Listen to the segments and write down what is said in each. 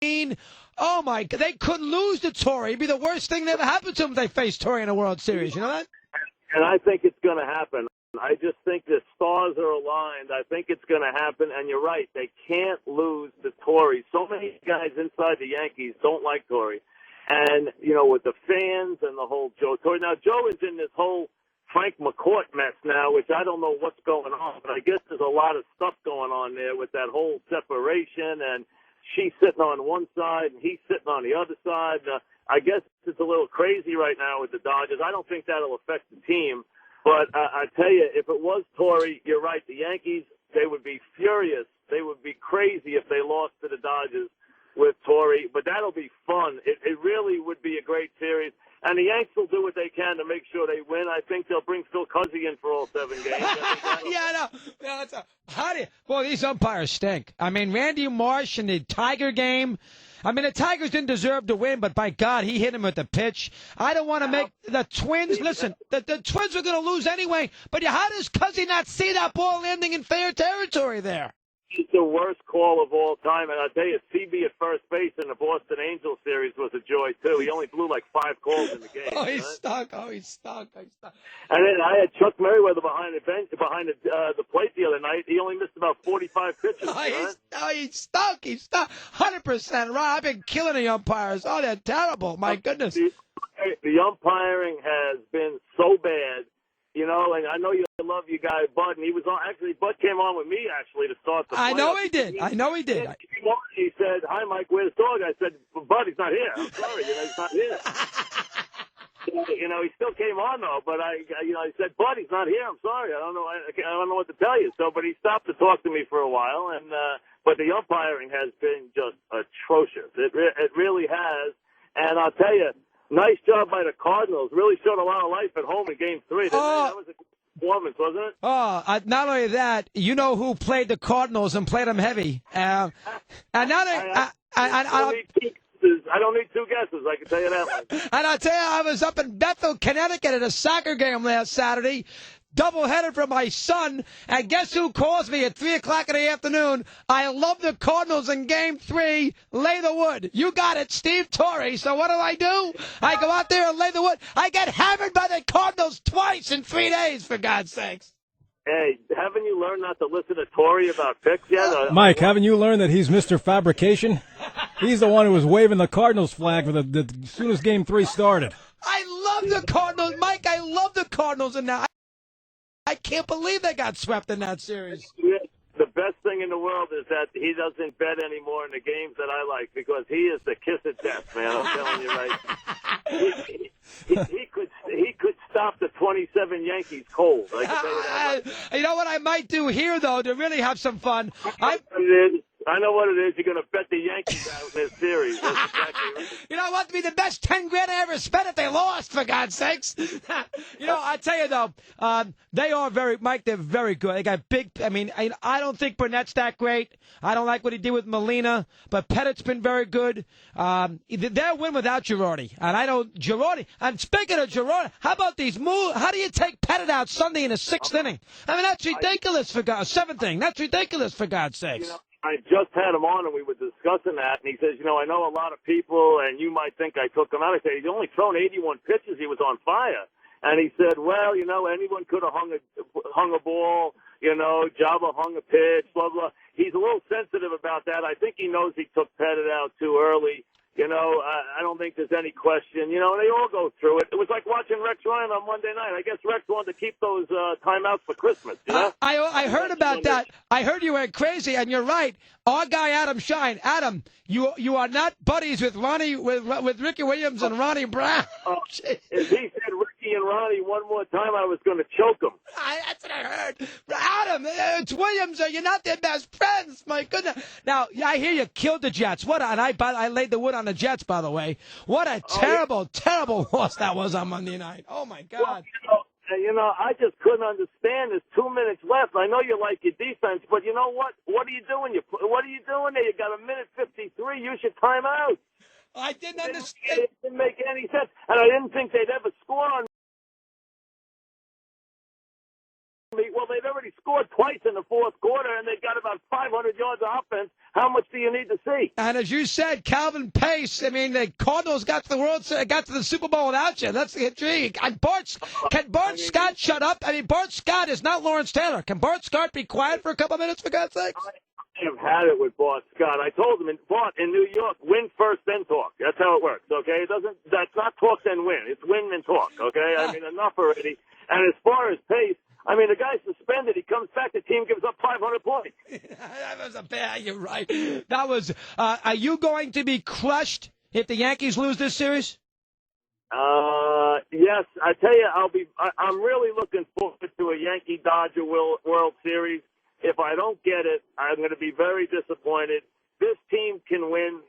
Oh, my God. They couldn't lose to Torrey. It'd be the worst thing that ever happened to them if they faced Torrey in a World Series. You know that? And I think it's going to happen. I just think the stars are aligned. I think it's going to happen. And you're right. They can't lose to Torrey. So many guys inside the Yankees don't like Torrey. And, you know, with the fans and the whole Joe Torre. Now, Joe is in this whole Frank McCourt mess now, which I don't know what's going on. But I guess there's a lot of stuff going on there with that whole separation. And she's sitting on one side and he's sitting on the other side. I guess it's a little crazy right now with the Dodgers. I don't think that'll affect the team. But I tell you, if it was Torrey, you're right. The Yankees, they would be furious. They would be crazy if they lost to the Dodgers with Torrey. But that'll be fun. It really would be a great series. And the Yanks will do what they can to make sure they win. I think they'll bring Phil Cousy in for all 7 games. Yeah, no. Boy, these umpires stink. I mean, Randy Marsh in the Tiger game. I mean, the Tigers didn't deserve to win, but by God, he hit him with the pitch. I don't want to make the Twins. Listen, the Twins are going to lose anyway. But how does Cousy not see that ball landing in fair territory there? It's the worst call of all time. And I'll tell you, CB at first base in the Boston Angels series was a joy, too. He only blew like 5 calls in the game. Oh, he's stuck. He's stuck. And then I had Chuck Merriweather behind the plate the other night. He only missed about 45 pitches. He's stuck. 100% right. I've been killing the umpires. Oh, they're terrible. My goodness. The umpiring has been so bad. You know, and I know you love your guy, Bud, and he was on. Actually, Bud came on with me, actually, to start the playoffs. I know he did. He said, "Hi, Mike, where's Dog?" I said, "Bud, he's not here. I'm sorry, he's not here." He still came on, though, but I said, "Bud, he's not here. I'm sorry. I don't know what to tell you." So, but he stopped to talk to me for a while, and but the umpiring has been just atrocious. It really has, and I'll tell you. Nice job by the Cardinals. Really showed a lot of life at home in Game 3. That was a good performance, wasn't it? Not only that, you know who played the Cardinals and played them heavy. And now I don't need 2 guesses. I can tell you that one. And I'll tell you, I was up in Bethel, Connecticut at a soccer game last Saturday. Doubleheader for my son, and guess who calls me at 3 o'clock in the afternoon? I love the Cardinals in Game 3. Lay the wood. You got it, Steve Torrey. So what do? I go out there and lay the wood. I get hammered by the Cardinals twice in 3 days, for God's sakes. Hey, haven't you learned not to listen to Torrey about picks yet? Mike, haven't you learned that he's Mr. Fabrication? He's the one who was waving the Cardinals flag for as soon as Game 3 started. I love the Cardinals, Mike. I love the Cardinals, and now I can't believe they got swept in that series. The best thing in the world is that he doesn't bet anymore in the games that I like because he is the kiss of death, man. I'm telling you, right? He could stop the 27 Yankees cold. I can tell you that. You know what I might do here, though, to really have some fun? I know what it is. You're going to bet the Yankees out in this series. That's exactly right. You know what? It'd be the best $10,000 I ever spent if they lost, for God's sakes. I tell you, though, they are Mike, they're very good. They got big, I don't think Burnett's that great. I don't like what he did with Molina, but Pettit's been very good. They'll win without Girardi. And speaking of Girardi, how about these moves? How do you take Pettit out Sunday in the 6th inning? That's ridiculous for God's 7th inning. That's ridiculous for God's sakes. I just had him on, and we were discussing that, and he says, I know a lot of people, and you might think I took him out. I said, he's only thrown 81 pitches. He was on fire. And he said, well, anyone could have hung a ball, Java hung a pitch, blah, blah. He's a little sensitive about that. I think he knows he took Pettit out too early. I don't think there's any question. They all go through it. It was like watching Rex Ryan on Monday night. I guess Rex wanted to keep those timeouts for Christmas. I heard about that. I heard you went crazy, and you're right. Our guy Adam Shine. Adam, you are not buddies with Ricky Williams and Ronnie Brown. If he said Ricky and Ronnie one more time, I was going to choke him. That's what I heard. Adam, it's Williams. You're not their best friends. My goodness. Now, I hear you killed the Jets. I laid the wood on the Jets, by the way. What a terrible loss that was on Monday night. Oh, my God. Well, I just couldn't understand. There's 2 minutes left. I know you like your defense, but you know what? What are you doing? What are you doing there? You got 1:53. Use your timeout. I didn't understand. It didn't make any sense. And I didn't think they'd ever score on me, well, they'd already scored twice in the fourth quarter, and they got about 500 yards of offense. How much do you need to see? And as you said, Calvin Pace. I mean, the Cardinals got to the Super Bowl without you. That's the intrigue. And can Bart Scott shut up? I mean, Bart Scott is not Lawrence Taylor. Can Bart Scott be quiet for a couple minutes, for God's sakes? I have had it with Bart Scott. I told him, Bart, in New York, win first, then talk. That's how it works, okay? That's not talk, then win. It's win, then talk, okay? I mean, enough already. And as far as Pace, I mean, the guy's suspended. He comes back. The team gives up 500 points. That was a bad. You're right. That was. Are you going to be crushed if the Yankees lose this series? Yes. I tell you, I'm really looking forward to a Yankee-Dodger World Series. If I don't get it, I'm going to be very disappointed. This team can win.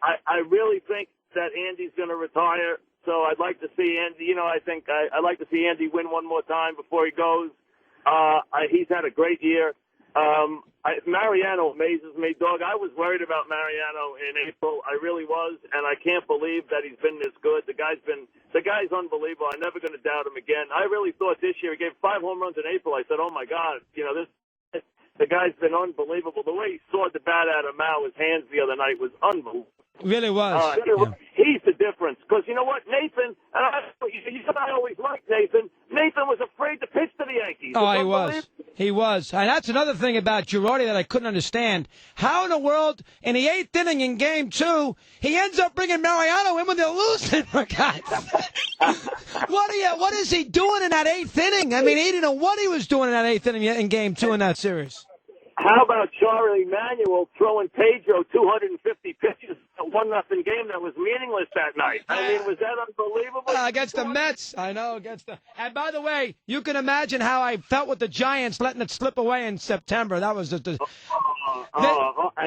I really think that Andy's going to retire. So I'd like to see Andy. You know, I think I'd like to see Andy win one more time before he goes. He's had a great year. Mariano amazes me, dog. I was worried about Mariano in April. I really was, and I can't believe that he's been this good. The guy's unbelievable. I'm never going to doubt him again. I really thought this year he gave 5 home runs in April. I said, oh my God, you know the guy's been unbelievable. The way he sawed the bat out of Mauer's hands the other night was unbelievable. Really was. He's the difference. Because you know what? Nathan, you said I always liked Nathan. Nathan was afraid to pitch to the Yankees. Oh, he was. He was. And that's another thing about Girardi that I couldn't understand. How in the world, in the 8th inning in Game 2, he ends up bringing Mariano in when they're losing, for God's sake. What is he doing in that 8th inning? I mean, he didn't know what he was doing in that 8th inning in Game 2 in that series. How about Charlie Manuel throwing Pedro 250 pitches in a 1-0 game that was meaningless that night? I mean, was that unbelievable? Against the Mets. I know, And by the way, you can imagine how I felt with the Giants letting it slip away in September. That was and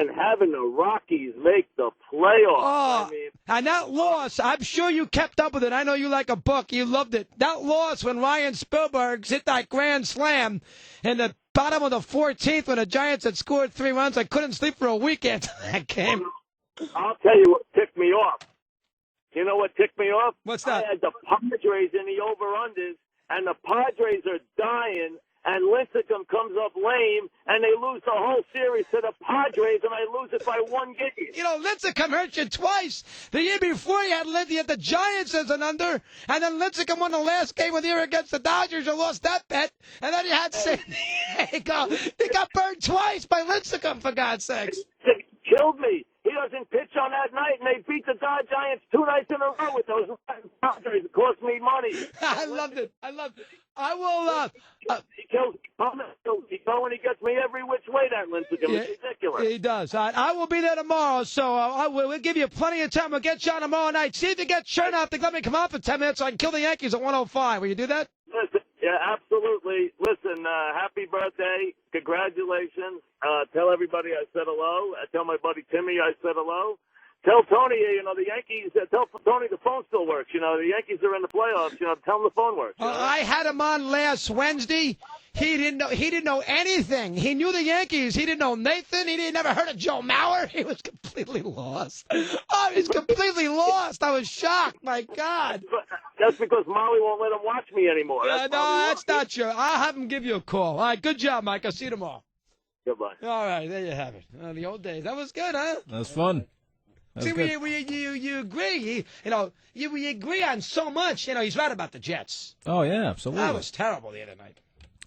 having the Rockies make the playoffs. And that loss, I'm sure you kept up with it. I know you like a book. You loved it. That loss when Ryan Spielberg hit that grand slam in the bottom of the 14th when the Giants had scored 3 runs. I couldn't sleep for a week after that game. I'll tell you what ticked me off. You know what ticked me off? What's that? I had the Padres in the over-unders, and the Padres are dying, and Lincecum comes up lame, and they lose the whole series to the Padres, and I lose it by 1 game. You know, Lincecum hurt you twice. The year before, you had the Giants as an under, and then Lincecum won the last game of the year against the Dodgers. You lost that bet, and then you had San Diego. He got burned twice by Lincecum, for God's sakes. It killed me. He doesn't pitch on that night, and they beat the Giants 2 nights in a row with those Padres. It cost me money. I loved it. I will. He kills me. When he gets me every which way, that Lincecum. It's ridiculous. He does. I will be there tomorrow, so we'll give you plenty of time. We'll get you on tomorrow night. See if you get Chernoff to let me come out for 10 minutes so I can kill the Yankees at 105. Will you do that? Listen, yeah, absolutely. Listen, happy birthday. Congratulations. Tell everybody I said hello. Tell my buddy Timmy I said hello. Tell Tony, the Yankees, tell Tony the phone still works. The Yankees are in the playoffs. Tell him the phone works. I had him on last Wednesday. He didn't know anything. He knew the Yankees. He didn't know Nathan. He never heard of Joe Mauer. He was completely lost. Oh, he's completely lost. I was shocked. My God. That's because Molly won't let him watch me anymore. That's not true. I'll have him give you a call. All right, good job, Mike. I'll see you tomorrow. Goodbye. All right, there you have it. The old days. That was good, huh? That was fun. See, you agree. We agree on so much. He's right about the Jets. Oh, yeah, absolutely. That was terrible the other night.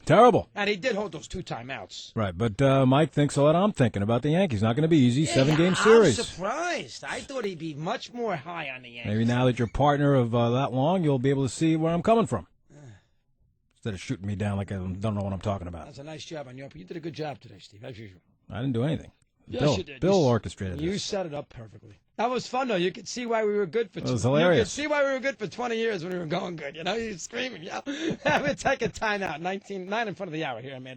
Terrible. And he did hold those 2 timeouts. Right, but Mike thinks what I'm thinking about the Yankees. Not going to be easy. 7-game series. I'm surprised. I thought he'd be much more high on the Yankees. Maybe now that you're partner of that long, you'll be able to see where I'm coming from. Instead of shooting me down like I don't know what I'm talking about. That's a nice job on your part. You did a good job today, Steve, as usual. I didn't do anything. Yes, you did. Bill orchestrated this. You set it up perfectly. That was fun, though. You could see why we were good for. It was hilarious. You could see why we were good for 20 years when we were going good. You were screaming. I'm going to take a timeout. 9 in front of the hour here, Amanda.